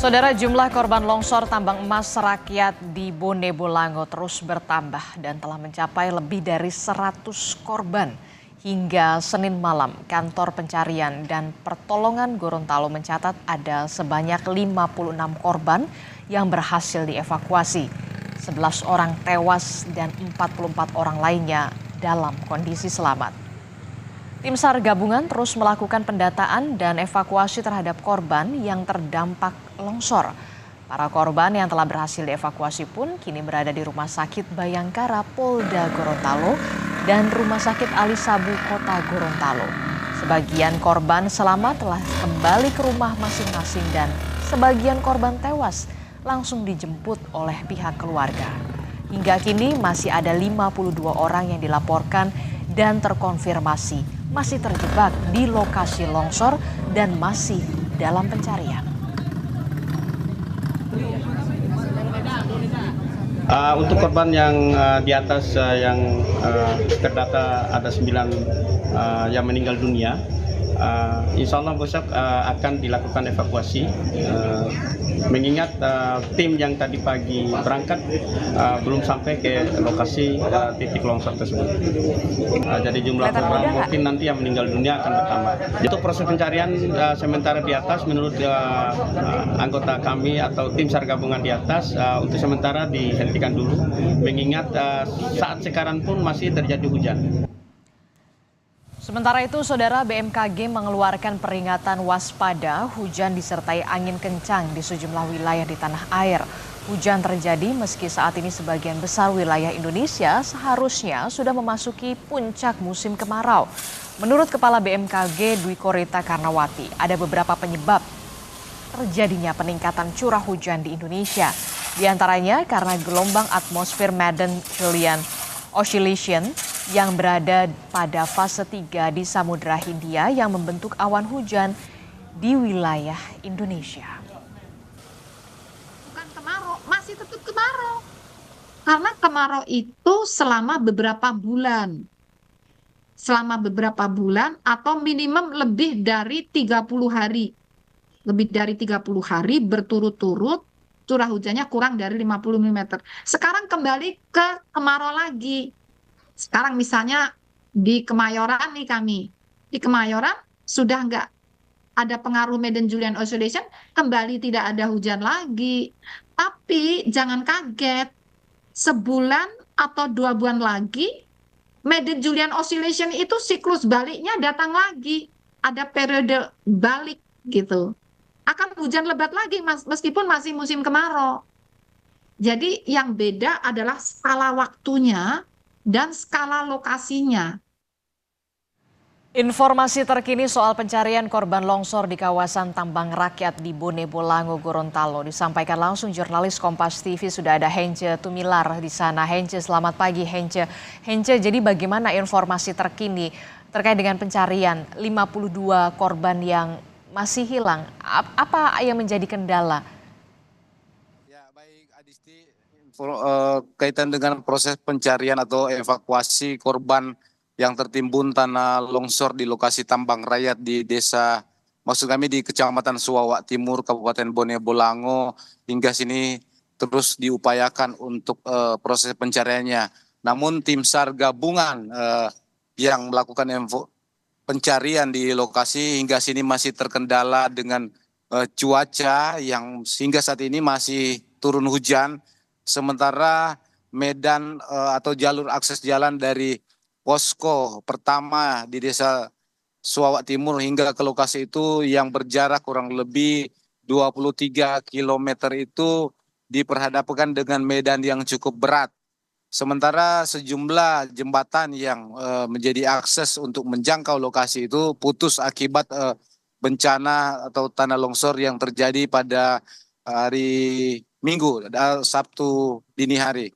Saudara, jumlah korban longsor tambang emas rakyat di Bone Bolango terus bertambah dan telah mencapai lebih dari 100 korban. Hingga Senin malam, kantor pencarian dan pertolongan Gorontalo mencatat ada sebanyak 56 korban yang berhasil dievakuasi. 11 orang tewas dan 44 orang lainnya dalam kondisi selamat. Tim SAR gabungan terus melakukan pendataan dan evakuasi terhadap korban yang terdampak longsor. Para korban yang telah berhasil dievakuasi pun kini berada di Rumah Sakit Bayangkara Polda Gorontalo dan Rumah Sakit Ali Sabu Kota Gorontalo. Sebagian korban selamat telah kembali ke rumah masing-masing dan sebagian korban tewas langsung dijemput oleh pihak keluarga. Hingga kini masih ada 52 orang yang dilaporkan dan terkonfirmasi masih terjebak di lokasi longsor dan masih dalam pencarian. Untuk korban yang di atas yang terdata ada 9 yang meninggal dunia, insya Allah besok akan dilakukan evakuasi. Mengingat tim yang tadi pagi berangkat belum sampai ke lokasi titik longsor tersebut. Jadi jumlah korban mungkin nanti yang meninggal dunia akan bertambah. Untuk proses pencarian sementara di atas menurut anggota kami atau tim SAR gabungan di atas untuk sementara dihentikan dulu. Mengingat saat sekarang pun masih terjadi hujan. Sementara itu, Saudara, BMKG mengeluarkan peringatan waspada hujan disertai angin kencang di sejumlah wilayah di tanah air. Hujan terjadi meski saat ini sebagian besar wilayah Indonesia seharusnya sudah memasuki puncak musim kemarau. Menurut Kepala BMKG Dwi Korita Karnawati, ada beberapa penyebab terjadinya peningkatan curah hujan di Indonesia. Di antaranya karena gelombang atmosfer Madden-Julian Oscillation yang berada pada fase 3 di Samudra Hindia yang membentuk awan hujan di wilayah Indonesia. Bukan kemarau, masih tetap kemarau. Karena kemarau itu selama beberapa bulan. Selama beberapa bulan atau minimum lebih dari 30 hari. Lebih dari 30 hari berturut-turut curah hujannya kurang dari 50 mm. Sekarang kembali ke kemarau lagi. Sekarang misalnya di Kemayoran nih kami. Di Kemayoran sudah nggak ada pengaruh Madden-Julian Oscillation, kembali tidak ada hujan lagi. Tapi jangan kaget, sebulan atau 2 bulan lagi, Madden-Julian Oscillation itu siklus baliknya datang lagi. Ada periode balik gitu. Akan hujan lebat lagi meskipun masih musim kemarau. Jadi yang beda adalah skala waktunya dan skala lokasinya. Informasi terkini soal pencarian korban longsor di kawasan tambang rakyat di Bone Bolango, Gorontalo disampaikan langsung jurnalis Kompas TV. Sudah ada Hence Tumilar di sana. Hence, selamat pagi Hence. Hence, jadi bagaimana informasi terkini terkait dengan pencarian 52 korban yang masih hilang? Apa yang menjadi kendala? Ya, baik Adisti, kaitan dengan proses pencarian atau evakuasi korban yang tertimbun tanah longsor di lokasi tambang rakyat di desa, maksud kami di Kecamatan Suwawak Timur, Kabupaten Bone Bolango, hingga sini terus diupayakan untuk proses pencariannya. Namun tim SAR gabungan yang melakukan pencarian di lokasi hingga sini masih terkendala dengan cuaca yang hingga saat ini masih turun hujan. Sementara medan atau jalur akses jalan dari posko pertama di desa Suwawak Timur hingga ke lokasi itu yang berjarak kurang lebih 23 km itu diperhadapkan dengan medan yang cukup berat. Sementara sejumlah jembatan yang menjadi akses untuk menjangkau lokasi itu putus akibat bencana atau tanah longsor yang terjadi pada hari Minggu, Sabtu dini hari.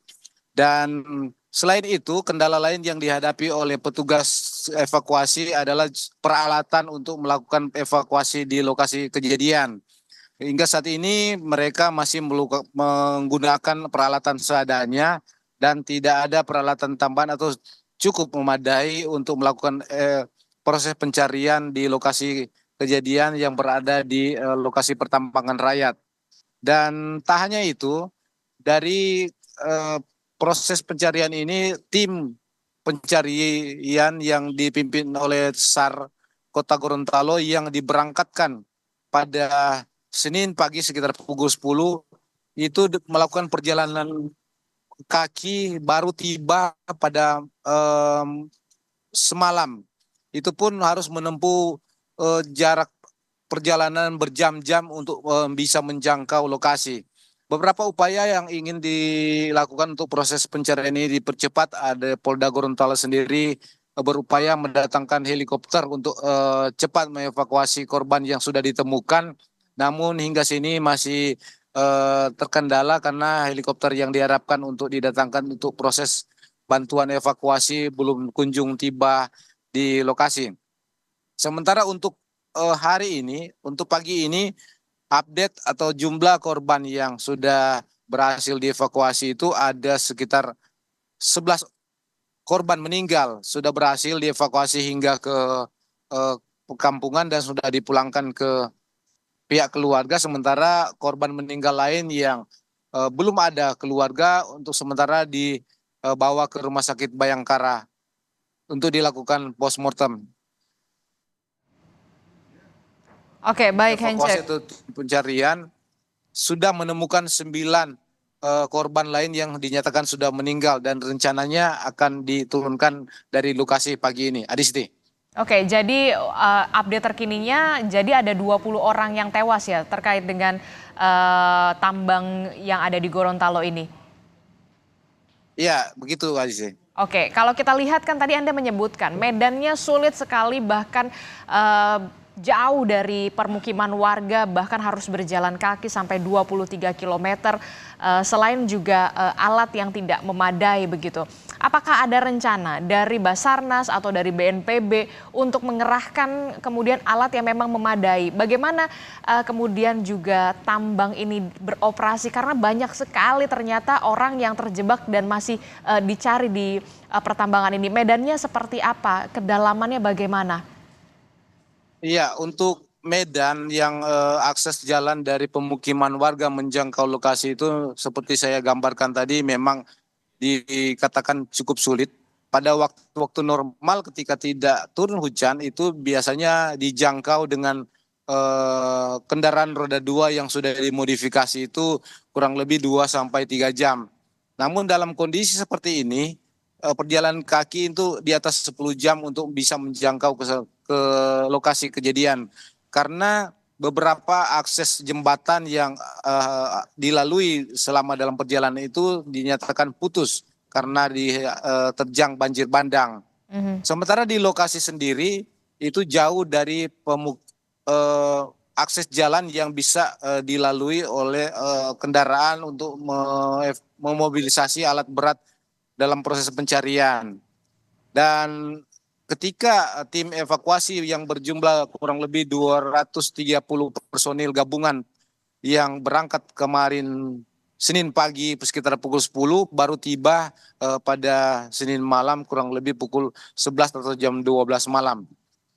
Dan selain itu, kendala lain yang dihadapi oleh petugas evakuasi adalah peralatan untuk melakukan evakuasi di lokasi kejadian. Hingga saat ini mereka masih menggunakan peralatan seadanya dan tidak ada peralatan tambahan atau cukup memadai untuk melakukan proses pencarian di lokasi kejadian yang berada di lokasi pertambangan rakyat. Dan tak hanya itu, dari proses pencarian ini, tim pencarian yang dipimpin oleh SAR Kota Gorontalo yang diberangkatkan pada Senin pagi sekitar pukul 10 itu melakukan perjalanan kaki baru tiba pada semalam. Itu pun harus menempuh jarak perjalanan berjam-jam untuk bisa menjangkau lokasi. Beberapa upaya yang ingin dilakukan untuk proses pencarian ini dipercepat. Ada Polda Gorontalo sendiri berupaya mendatangkan helikopter untuk cepat mengevakuasi korban yang sudah ditemukan. Namun hingga sini masih terkendala karena helikopter yang diharapkan untuk didatangkan untuk proses bantuan evakuasi belum kunjung tiba di lokasi. Sementara untuk hari ini, untuk pagi ini, update atau jumlah korban yang sudah berhasil dievakuasi itu ada sekitar 11 korban meninggal sudah berhasil dievakuasi hingga ke kampungan dan sudah dipulangkan ke pihak keluarga. Sementara korban meninggal lain yang belum ada keluarga untuk sementara dibawa ke Rumah Sakit Bayangkara untuk dilakukan postmortem. Oke, baik Hence. Evakuasi atau pencarian sudah menemukan 9 korban lain yang dinyatakan sudah meninggal dan rencananya akan diturunkan dari lokasi pagi ini. Adisti. Oke, jadi update terkininya jadi ada 20 orang yang tewas ya terkait dengan tambang yang ada di Gorontalo ini. Iya, begitu Adisti. Oke, kalau kita lihat kan tadi Anda menyebutkan medannya sulit sekali bahkan jauh dari permukiman warga, bahkan harus berjalan kaki sampai 23 km, selain juga alat yang tidak memadai begitu. Apakah ada rencana dari Basarnas atau dari BNPB untuk mengerahkan kemudian alat yang memang memadai? Bagaimana kemudian juga tambang ini beroperasi? Karena banyak sekali ternyata orang yang terjebak dan masih dicari di pertambangan ini. Medannya seperti apa? Kedalamannya bagaimana? Iya, untuk medan yang akses jalan dari pemukiman warga menjangkau lokasi itu seperti saya gambarkan tadi memang dikatakan cukup sulit. Pada waktu normal ketika tidak turun hujan itu biasanya dijangkau dengan kendaraan roda 2 yang sudah dimodifikasi itu kurang lebih 2 sampai 3 jam. Namun dalam kondisi seperti ini perjalanan kaki itu di atas 10 jam untuk bisa menjangkau ke lokasi kejadian. Karena beberapa akses jembatan yang dilalui selama dalam perjalanan itu dinyatakan putus karena diterjang banjir bandang. Sementara di lokasi sendiri itu jauh dari akses jalan yang bisa dilalui oleh kendaraan untuk memobilisasi alat berat dalam proses pencarian. Dan ketika tim evakuasi yang berjumlah kurang lebih 230 personil gabungan yang berangkat kemarin Senin pagi sekitar pukul 10 baru tiba pada Senin malam kurang lebih pukul 11 atau jam 12 malam.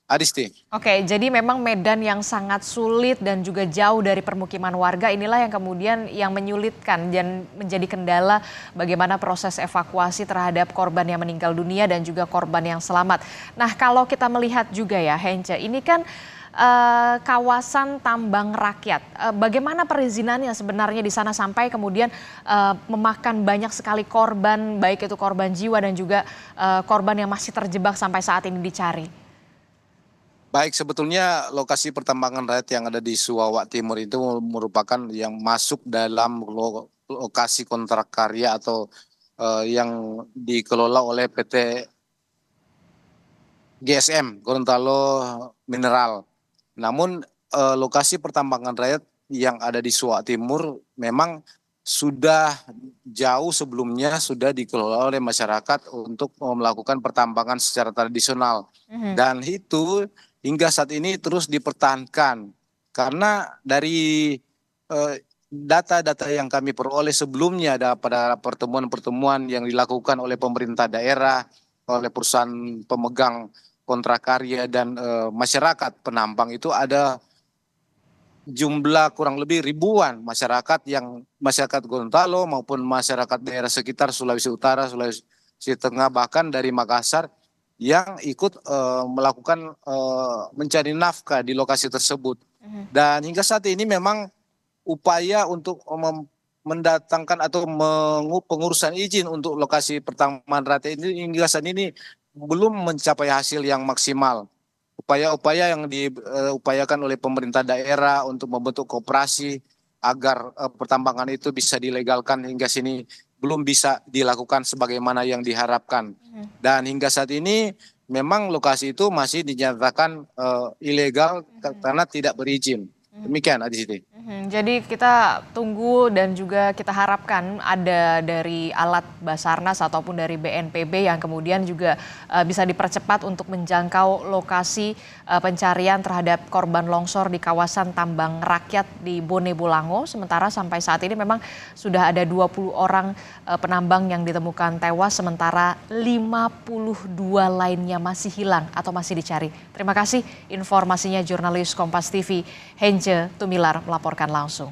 Adisti. Oke, jadi memang medan yang sangat sulit dan juga jauh dari permukiman warga inilah yang kemudian yang menyulitkan dan menjadi kendala bagaimana proses evakuasi terhadap korban yang meninggal dunia dan juga korban yang selamat. Nah, kalau kita melihat juga ya Hence, ini kan kawasan tambang rakyat. Bagaimana perizinannya sebenarnya di sana sampai kemudian memakan banyak sekali korban, baik itu korban jiwa dan juga korban yang masih terjebak sampai saat ini dicari? Baik, sebetulnya lokasi pertambangan rakyat yang ada di Suwawak Timur itu merupakan yang masuk dalam lokasi kontrak karya atau yang dikelola oleh PT GSM, Gorontalo Mineral. Namun lokasi pertambangan rakyat yang ada di Suwawak Timur memang sudah jauh sebelumnya sudah dikelola oleh masyarakat untuk melakukan pertambangan secara tradisional. Dan itu hingga saat ini terus dipertahankan karena dari data-data yang kami peroleh sebelumnya pada pertemuan-pertemuan yang dilakukan oleh pemerintah daerah, oleh perusahaan pemegang kontrak karya dan masyarakat penambang itu ada jumlah kurang lebih ribuan masyarakat Gorontalo maupun masyarakat daerah sekitar Sulawesi Utara, Sulawesi Tengah, bahkan dari Makassar yang ikut melakukan mencari nafkah di lokasi tersebut. Dan hingga saat ini memang upaya untuk mendatangkan atau pengurusan izin untuk lokasi pertambangan rakyat ini hingga saat ini belum mencapai hasil yang maksimal. Upaya-upaya yang diupayakan oleh pemerintah daerah untuk membentuk koperasi agar pertambangan itu bisa dilegalkan hingga sini belum bisa dilakukan sebagaimana yang diharapkan. Dan hingga saat ini memang lokasi itu masih dinyatakan ilegal karena tidak berizin. Demikian Adisti. Jadi kita tunggu dan juga kita harapkan ada dari alat Basarnas ataupun dari BNPB yang kemudian juga bisa dipercepat untuk menjangkau lokasi pencarian terhadap korban longsor di kawasan tambang rakyat di Bone Bolango. Sementara sampai saat ini memang sudah ada 20 orang penambang yang ditemukan tewas, sementara 52 lainnya masih hilang atau masih dicari. Terima kasih informasinya jurnalis Kompas TV Hence Tumilar melaporkan langsung.